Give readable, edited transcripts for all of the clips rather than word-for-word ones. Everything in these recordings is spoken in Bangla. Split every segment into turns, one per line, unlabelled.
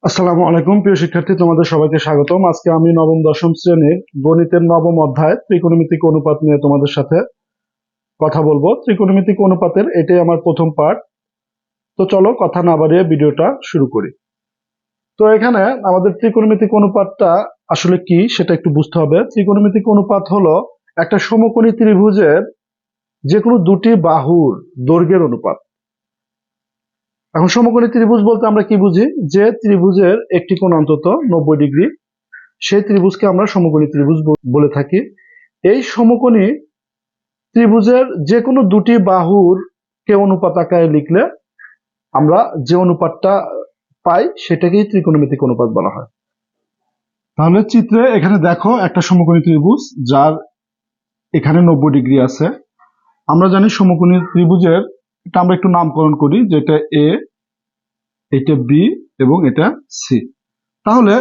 আসসালামু আলাইকুম প্রিয় শিক্ষার্থী, তোমাদের সবাইকে স্বাগতম। আজকে আমি নবম দশম শ্রেণীর গণিতের নবম অধ্যায় ত্রিকোণমিতিক অনুপাত নিয়ে তোমাদের সাথে কথা বলবো। ত্রিকোণমিতিক অনুপাতের এটাই আমার প্রথম পার্ট। তো চলো কথা না বাড়িয়ে ভিডিওটা শুরু করি। তো এখানে আমাদের ত্রিকোণমিতিক অনুপাতটা আসলে কি সেটা একটু বুঝতে হবে। ত্রিকোণমিতিক অনুপাত হলো একটা সমকোণী ত্রিভুজের যে কোনো দুটি বাহুর দৈর্ঘ্যের অনুপাত। এখন সমকোণী ত্রিভুজ বলতে আমরা কি বুঝি? যে ত্রিভুজের একটি কোণ অন্তত 90 ডিগ্রি, সেই ত্রিভুজকে আমরা সমকোণী ত্রিভুজ বলে থাকি। এই সমকোণী ত্রিভুজের যে কোনো দুটি বাহুর কে অনুপাত আকারে লিখলে আমরা যে অনুপাতটা পাই সেটাকেই ত্রিকোণমিতিক অনুপাত বলা হয়। তাহলে চিত্রে এখানে দেখো একটা সমকোণী ত্রিভুজ যার এখানে 90 ডিগ্রি আছে। আমরা জানি সমকোণী ত্রিভুজের এটা আমরা একটু নামকরণ করি, যেটা এ, এটা বি এবং এটা সি। তাহলে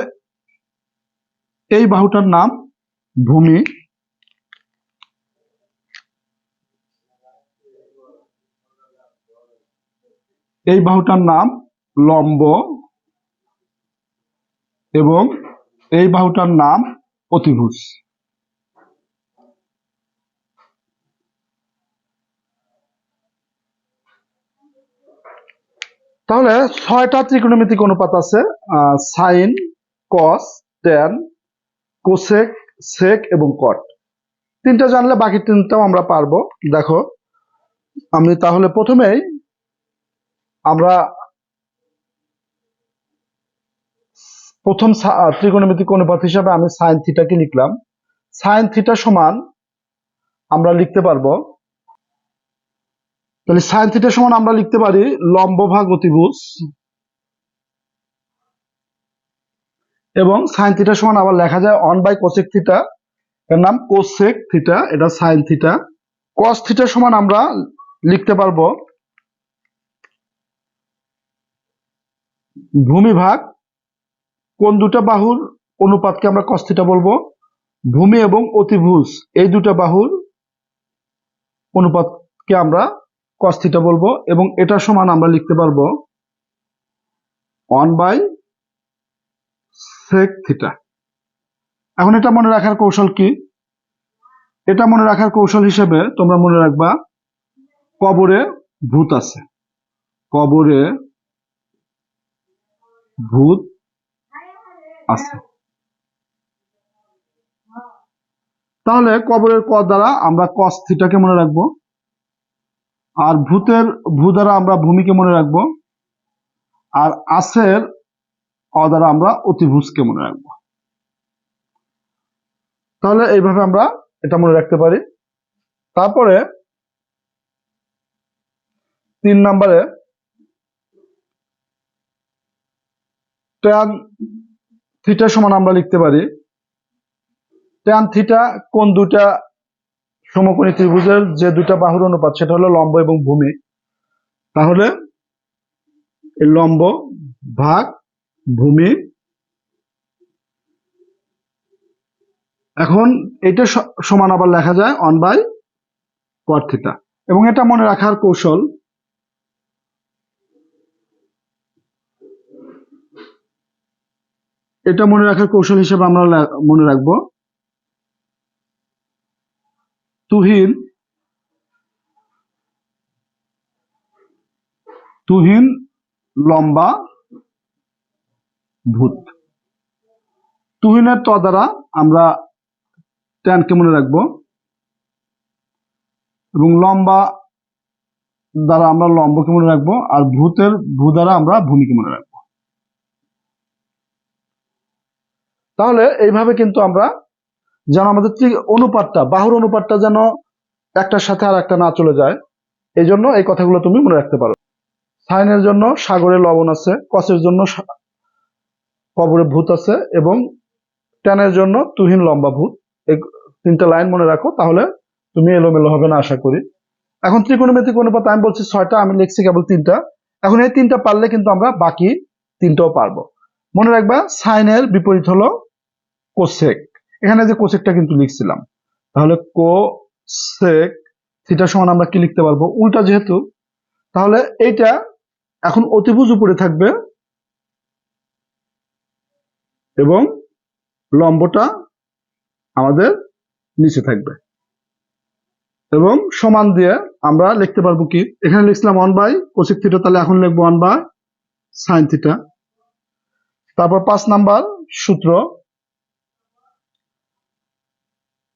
এই বাহুটার নাম ভূমি, এই বাহুটার নাম লম্ব এবং এই বাহুটার নাম অতিভুজ। তাহলে 6টা ত্রিকোণমিতিক অনুপাত আছে: সাইন, কস, ট্যান, কোসেক, সেক এবং কট। তিনটা জানলে বাকি তিনটাও আমরা পারবো। দেখো আমি তাহলে প্রথমেই আমরা প্রথম ত্রিকোণমিতিক অনুপাত হিসাবে আমি সাইন থিটাকে লিখলাম। সাইন থিটা সমান আমরা লিখতে পারবো, তাহলে সাইন থিটা সমান আমরা লিখতে পারি লম্ব ভাগ অতিভুজ, এবং সাইন থিটা সমান আবার লেখা যায় 1/কোসেক থিটা, এর নাম কোসেক থিটা, এটা সাইন থিটা। কস থিটা সমান আমরা লিখতে পারবো ভূমি ভাগ কোন দুটা বাহুর অনুপাতকে আমরা কস থিটা বলবো, ভূমি এবং অতিভুজ এই দুটা বাহুর অনুপাতকে আমরা কস থিটা বলবো, এবং এটা সমান আমরা লিখতে পারবো 1/সেক থিটা। এখন এটা মনে রাখার কৌশল কি? এটা মনে রাখার কৌশল হিসেবে তোমরা মনে রাখবা কবরে ভূত আছে, কবরে ভূত আছে। তাহলে কবরের ক দ্বারা আমরা কস থিটাকে মনে রাখবো, আর ভূতের ভূ দ্বারা আমরা ভূমিকে মনে রাখবো, আর আসের অ দ্বারা আমরা অতিভুজকে মনে রাখবো। তাহলে এইভাবে আমরা এটা মনে রাখতে পারি। তারপরে 3 নম্বরে ট্যান থিটা সমান আমরা লিখতে পারি ট্যান থিটা কোন দুটা সমকোণী ত্রিভুজের যে দুটা বাহুর অনুপাত, সেটা হলো লম্ব এবং ভূমি। তাহলে এই লম্ব ভাগ ভূমি, এখন এটা সমান আবার লেখা যায় 1/কট থিটা। এবং এটা মনে রাখার কৌশল, এটা মনে রাখার কৌশল হিসেবে আমরা মনে রাখবো তুহিন তুহিন লম্বা ভূত। তুহিনের ত দ্বারা আমরা ট্যানকে মনে রাখবো, এবং লম্বা দ্বারা আমরা লম্বকে মনে রাখবো, আর ভূতের ভূ দ্বারা আমরা ভূমিকে মনে রাখবো। তাহলে এইভাবে কিন্তু আমরা যেন আমাদের অনুপাতটা, বাহুর অনুপাতটা যেন একটার সাথে আর একটা না চলে যায়, এই জন্য এই কথাগুলো তুমি মনে রাখতে পারো। সাইনের জন্য সাগরে লবণ আছে, কসের জন্য কবরে ভূত আছে, এবং ট্যানের জন্য তুহিন লম্বা ভূত। এই 3টা লাইন মনে রাখো, তাহলে তুমি এলোমেলো হবে না আশা করি। এখন ত্রিকোণমিতিক অনুপাত আমি বলছি 6টা, আমি লিখছি কেবল 3টা। এখন এই 3টা পারলে কিন্তু আমরা বাকি 3টাও পারবো। মনে রাখবা সাইনের বিপরীত হলো কোসেক, এখানে যে কোসেকটা কিন্তু লিখছিলাম। তাহলে কোসেক থিটা সমান আমরা কি লিখতে পারবো, উল্টা যেহেতু, তাহলে এইটা এখন অতিভুজ উপরে থাকবে, এবং লম্বটা আমাদের নিচে থাকবে এবং সমান দিয়ে আমরা লিখতে পারবো কি, এখানে লিখছিলাম 1/cosec থিটা, তাহলে এখন লিখবো 1/sin থিটা। তারপর 5 নাম্বার সূত্র,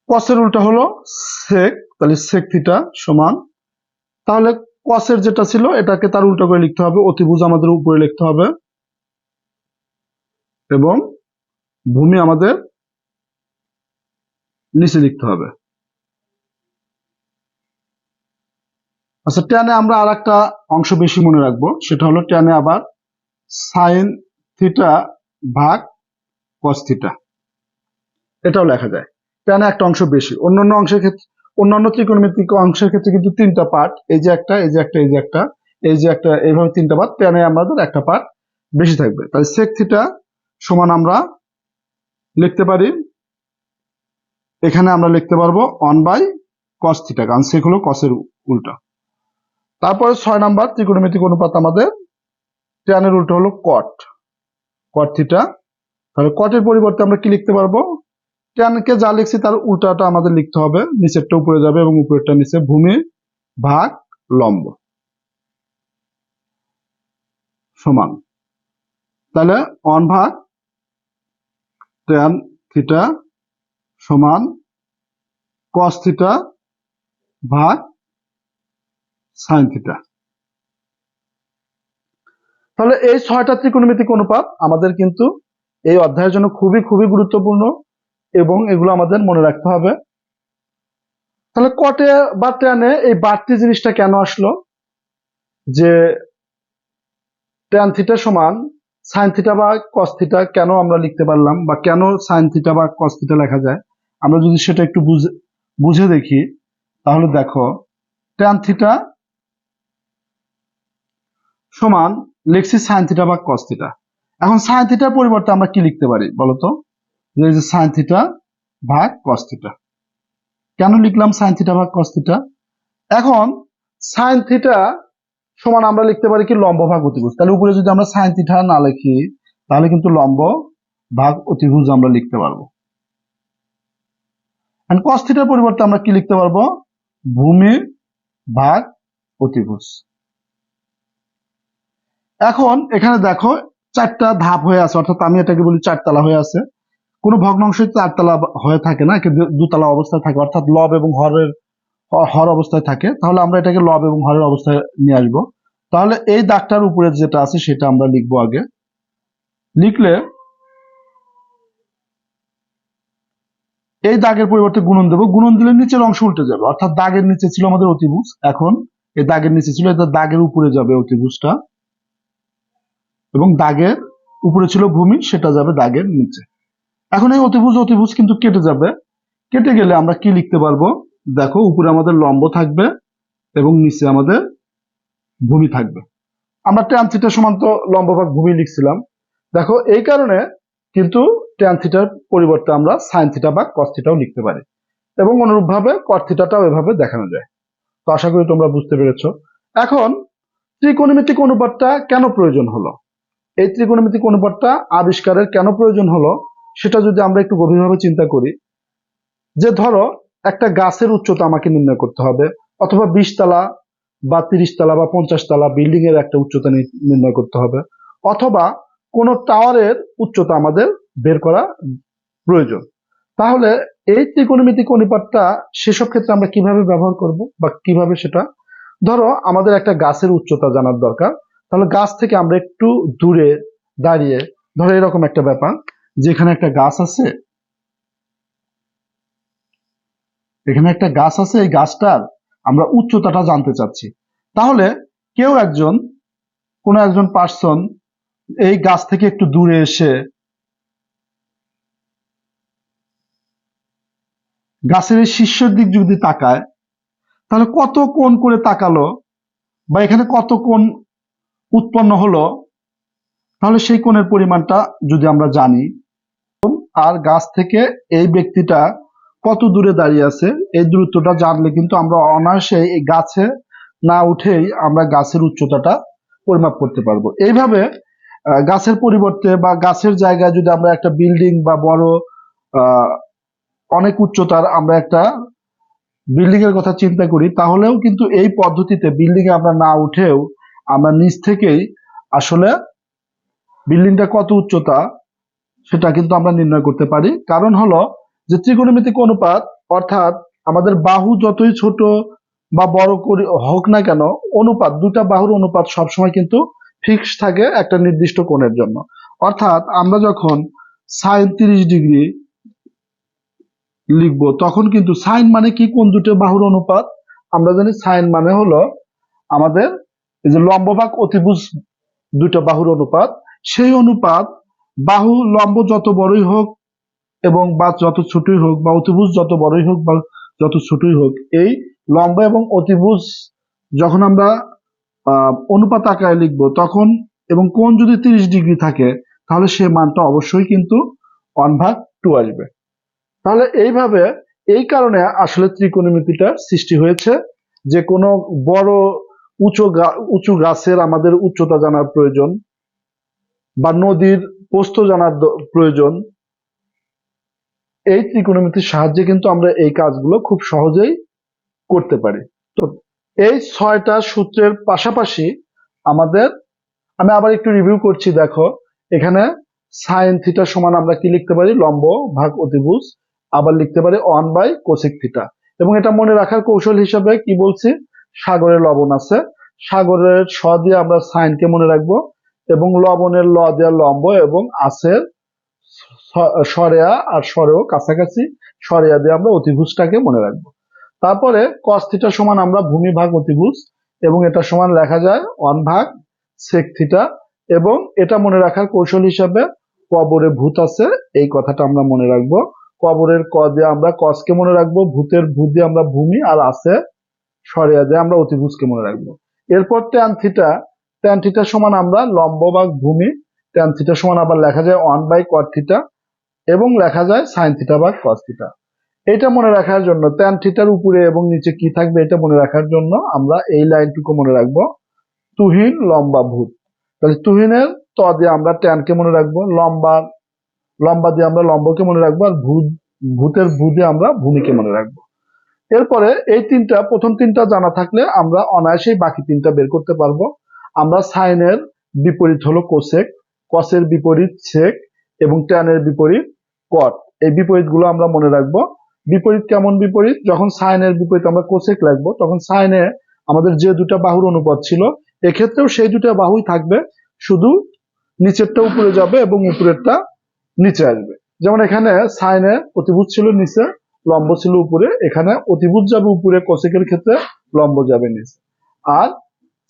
কসের উল্টা হলো সেক, তাহলে সেক থিটা সমান, তাহলে কসের যেটা ছিল এটাকে তার উল্টা করে লিখতে হবে, অতিভুজ আমাদের উপরে লিখতে হবে এবং ভূমি আমাদের নিচে লিখতে হবে। আচ্ছা, টেনে আমরা আর একটা অংশ বেশি মনে রাখবো, সেটা হলো টেনে আবার সাইন থিটা ভাগ কস থিটা, এটাও লেখা যায়। টেনে একটা অংশ বেশি, অন্যান্য অংশের ক্ষেত্রে, অন্যান্য ত্রিকোণমিতিক অংশের ক্ষেত্রে কিন্তু 3টা পার্ট, এই যে একটা, এই যে একটা, এই যে একটা, এই যে একটা, এইভাবে 3টা পার্ট, টেনে আমাদের একটা পার্ট বেশি থাকবে। তাহলে সেক থিটা সমান আমরা লিখতে পারি, এখানে আমরা লিখতে পারবো 1/cos থিটা, কারণ সেক হলো কসের উল্টা। তারপরে 6 নাম্বার ত্রিকোণমিতিক অনুপাত, আমাদের ট্যানের উল্টো হলো কট, কট থিটা। তাহলে কটের পরিবর্তে আমরা কি লিখতে পারবো, ট্যানকে যা লিখছি তার উল্টাটা আমাদের লিখতে হবে, নিচেরটা উপরে যাবে এবং উপরেরটা নিচে, ভূমি ভাগ লম্ব সমান, তাহলে 1/tan থিটা সমান cos থিটা ভাগ sin থিটা। তাহলে এই 6টা ত্রিকোণমিতিক অনুপাত আমাদের কিন্তু এই অধ্যায়ের জন্য খুবই খুবই গুরুত্বপূর্ণ এবং এগুলো আমাদের মনে রাখতে হবে। তাহলে কটে বা ট্যানে এই বাড়তি জিনিসটা কেন আসলো, যে ট্যান থিটা সমান সাইন থিটা বা কস থিটা কেন আমরা লিখতে পারলাম, বা কেন সাইন থিটা বা কস থিটা লেখা যায়, আমরা যদি সেটা একটু বুঝে দেখি, তাহলে দেখো ট্যান থিটা সমান লিখছি সাইন থিটা বা কস থিটা। এখন সাইন থিটার পরিবর্তে আমরা কি লিখতে পারি বলতো, যে সাইন থিটা ভাগ কস থিটা। কেন লিখলাম সাইন থিটা ভাগ কস থিটা? এখন সাইন থিটা সমান আমরা লিখতে পারি কি, লম্ব ভাগ অতিভুজ। তাহলে উপরে যদি আমরা সাইন থিটা না লিখি, তাহলে কিন্তু লম্ব ভাগ অতিভুজ আমরা লিখতে পারবো। কস থিটার পরিবর্তে আমরা কি লিখতে পারবো, ভূমি ভাগ অতিভুজ। এখন এখানে দেখো 4টা ধাপ হয়ে আছে, অর্থাৎ আমি এটাকে বলি 4তলা হয়ে আছে। কোনো ভগ্নাংশ 4তলা হয়ে থাকে না, কিন্তু 2তলা অবস্থায় থাকে, অর্থাৎ লব এবং হর অবস্থায় থাকে। তাহলে আমরা এটাকে লব এবং হরের অবস্থায় নিয়ে আসবো। তাহলে এই দাগটার উপরে যেটা আছে সেটা আমরা লিখবো আগে, লিখলে এই দাগের পরিবর্তে গুণন দেবো, গুণন দিলে নিচের অংশ উল্টে যাবে, অর্থাৎ দাগের নিচে ছিল আমাদের অতিভুজ, এখন এই দাগের নিচে ছিল, এটা দাগের উপরে যাবে অতিভুজটা, এবং দাগের উপরে ছিল ভূমি, সেটা যাবে দাগের নিচে। এখন এই অতিভুজ কিন্তু কেটে যাবে, কেটে গেলে আমরা কি লিখতে পারবো, দেখো উপরে আমাদের লম্ব থাকবে এবং নিচে আমাদের ভূমি থাকবে। আমরা ট্যান থিটা সমান তো লম্ব ভাগ ভূমি লিখছিলাম, দেখো এই কারণে কিন্তু ট্যান থিটার পরিবর্তে আমরা সাইন থিটা বা কস থিটাও লিখতে পারি, এবং অনুরূপভাবে কট থিটাটাও এভাবে দেখানো যায়। তো আশা করি তোমরা বুঝতে পেরেছো। এখন ত্রিকোণমিতিক অনুপাতটা কেন প্রয়োজন হলো, এই ত্রিকোণমিতিক অনুপাতটা আবিষ্কারের কেন প্রয়োজন হলো, সেটা যদি আমরা একটু গভীরভাবে চিন্তা করি, যে ধরো একটা গাছের উচ্চতা আমাকে নির্ণয় করতে হবে, অথবা 20তলা বা 30তলা বা 50তলা বিল্ডিং এর একটা উচ্চতা নির্ণয় করতে হবে, অথবা কোনো টাওয়ারের উচ্চতা আমাদের বের করা প্রয়োজন। তাহলে এই ত্রিকোণমিতিক অনুপাতটা সেসব ক্ষেত্রে আমরা কিভাবে ব্যবহার করব, বা কিভাবে সেটা, ধরো আমাদের একটা গাছের উচ্চতা জানার দরকার, তাহলে গাছ থেকে আমরা একটু দূরে দাঁড়িয়ে, ধরো এরকম একটা ব্যাপার, যেখানে একটা গাছ আছে, এখানে একটা গাছ আছে, এই গাছটার আমরা উচ্চতাটা জানতে চাচ্ছি। তাহলে কেউ একজন, কোনো একজন পার্সন এই গাছ থেকে একটু দূরে এসে গাছের এই শীর্ষের দিক যদি তাকায়, তাহলে কত কোণ করে তাকালো, বা এখানে কত কোণ উৎপন্ন হলো, তাহলে সেই কোণের পরিমাণটা যদি আমরা জানি, আর গাছ থেকে এই ব্যক্তিটা কত দূরে দাঁড়িয়ে আছে, এই দূরত্বটা জানলে কিন্তু আমরা অনায়াসে এই গাছে না উঠেই আমরা গাছের উচ্চতাটা পরিমাপ করতে পারবো। এইভাবে গাছের পরিবর্তে বা গাছের জায়গায় যদি আমরা একটা বিল্ডিং বা বড় আহ, অনেক উচ্চতার আমরা একটা বিল্ডিং এর কথা চিন্তা করি, তাহলেও কিন্তু এই পদ্ধতিতে বিল্ডিং এ আমরা না উঠেও আমরা নিচ থেকেই আসলে বিল্ডিংটা কত উচ্চতা সেটা কিন্তু আমরা নির্ণয় করতে পারি। কারণ হলো যে ত্রিকোণমিতিক অনুপাত, অর্থাৎ আমাদের বাহু যতই ছোট বা বড় করি হোক না কেন, অনুপাত, দুটা বাহুর অনুপাত সবসময় কিন্তু ফিক্স থাকে একটা নির্দিষ্ট কোণের জন্য। অর্থাৎ আমরা যখন সাইন 30 ডিগ্রি লিখবো তখন কিন্তু সাইন মানে কি, কোন দুটো বাহুর অনুপাত? আমরা জানি সাইন মানে হলো আমাদের এই যে লম্ব ভাগ অতিভুজ দুটো বাহুর অনুপাত। সেই অনুপাত বাহু লম্ব যত বড়ই হোক এবং বা যত ছোটই হোক, বা অতিভুজ যত বড়ই হোক বা যত ছোটই হোক, এই লম্ব এবং অতিভুজ যখন আমরা অনুপাত আকারে লিখবো তখন, এবং কোণ যদি 30 ডিগ্রি থাকে, তাহলে সে মানটা অবশ্যই কিন্তু 1/2 আসবে। তাহলে এইভাবে, এই কারণে আসলে ত্রিকোণমিতিটা সৃষ্টি হয়েছে, যে কোনো বড় উঁচু গাছের আমাদের উচ্চতা জানার প্রয়োজন, বা নদীর প্রস্থ জানার প্রয়োজন, এই ত্রিকোণমিতির সাহায্যে কিন্তু আমরা এই কাজগুলো খুব সহজেই করতে পারি। তো এই 6টা সূত্রের পাশাপাশি আমাদের, আমি আবার একটু রিভিউ করছি, দেখো এখানে সাইন থিটা সমান আমরা কি লিখতে পারি, লম্ব ভাগ অতিভুজ, আবার লিখতে পারি 1/কোসেক থিটা। এবং এটা মনে রাখার কৌশল হিসাবে কি বলছি, সাগরে লবণ আছে, সাগরের স দিয়ে আমরা সাইনকে মনে রাখবো, এবং লবণের ল দিয়ে লম্ব, এবং আছে সরেয়া আর সরেও কাছাকাছি, সরেয়া দিয়ে আমরা অতিভুজটাকে মনে রাখবো। তারপরে কস থিটা সমান আমরা ভূমি ভাগ অতিভুজ, এবং এটা সমান লেখা যায় 1/সেক থিটা। এবং এটা মনে রাখার কৌশল হিসাবে কবরে ভূত আছে, এই কথাটা আমরা মনে রাখবো। কবরের ক দিয়ে আমরা কসকে মনে রাখবো, ভূতের ভূত দিয়ে আমরা ভূমি, আর আছে সরিয়া দিয়ে আমরা অতিভুজকে মনে রাখবো। এরপর ট্যান থিটা সমান আমরা লম্ব ভাগ ভূমি, ট্যান থিটা সমান আবার লেখা যায় 1/কট থিটা, এবং লেখা যায় সাইন থিটা ভাগ কস থিটা। এটা মনে রাখার জন্য, ট্যান থিটার উপরে এবং নিচে কি থাকবে এটা মনে রাখার জন্য আমরা এই লাইনটুকু মনে রাখবো, তুহিন লম্বা ভূত। তাহলে তুহিনের ত দিয়ে আমরা ট্যানকে মনে রাখবো, লম্বা দিয়ে আমরা লম্বকে মনে রাখবো, আর ভূতের ভূ দিয়ে আমরা ভূমিকে মনে রাখবো। এরপরে এই প্রথম তিনটা জানা থাকলে আমরা অনায়াসেই বাকি তিনটা বের করতে পারবো। আমরা সাইনের বিপরীত হলো কোসেক, কসের বিপরীত সেক, এবং ট্যানের বিপরীত কট। এই বিপরীত গুলো আমরা মনে রাখবো। বিপরীত কেমন বিপরীত? যখন সাইনের বিপরীত আমরা কোসেক লিখবো, তখন সাইনে আমাদের যে দুটা বাহুর অনুপাত ছিল, এক্ষেত্রেও সেই দুটা বাহুই থাকবে, শুধু নিচেরটা উপরে যাবে এবং উপরেরটা নিচে আসবে। যেমন এখানে সাইনে অতিভুজ ছিল নিচে, লম্ব ছিল উপরে, এখানে অতিভুজ যাবে উপরে, কোসেকের ক্ষেত্রে লম্ব যাবে নিচে। আর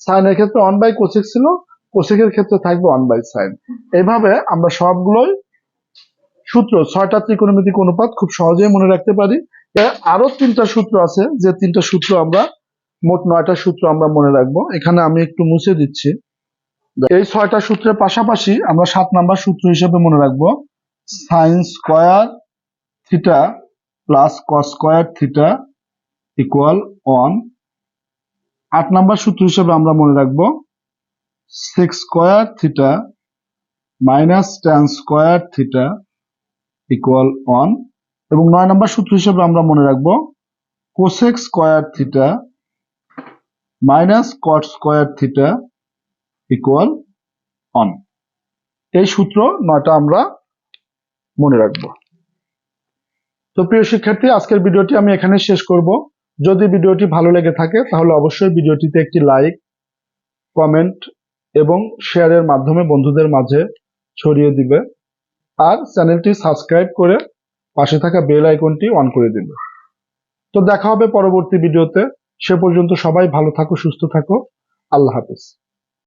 সাইনের ক্ষেত্রে 1/কোসেক ছিল, কোসেকের ক্ষেত্রে থাকবে 1/সাইন। এইভাবে আমরা সবগুলোই সূত্র, 6টা ত্রিকোণমিতিক অনুপাত খুব সহজেই মনে রাখতে পারি। আরো 3টা সূত্র আছে, যে 3টা সূত্র আমরা, মোট 9টা সূত্র আমরা মনে রাখবো। এখানে আমি একটু মুছে দিচ্ছি। এই 6টা সূত্রের পাশাপাশি আমরা 7 নাম্বার সূত্র হিসেবে মনে রাখবো sine square theta plus cos square theta equal 1। 8 number সূত্র হিসেবে আমরা মনে রাখবো sec square theta minus tan square theta equal 1। এবং 9 নাম্বার সূত্র হিসেবে আমরা মনে রাখবো cosec square theta minus cot square theta equal 1। এই সূত্র 9টা আমরা মনে রাখবো। তো প্রিয় শিক্ষার্থী, আজকের ভিডিওটি আমি এখানে শেষ করব। যদি ভিডিওটি ভালো লেগে থাকে তাহলে অবশ্যই ভিডিওটিতে একটি লাইক, কমেন্ট এবং শেয়ারের মাধ্যমে বন্ধুদের মাঝে ছড়িয়ে দিবে, আর চ্যানেলটি সাবস্ক্রাইব করে পাশে থাকা বেল আইকনটি অন করে দিবে। তো দেখা হবে পরবর্তী ভিডিওতে। সে পর্যন্ত সবাই ভালো থাকো, সুস্থ থাকো। আল্লাহ হাফেজ।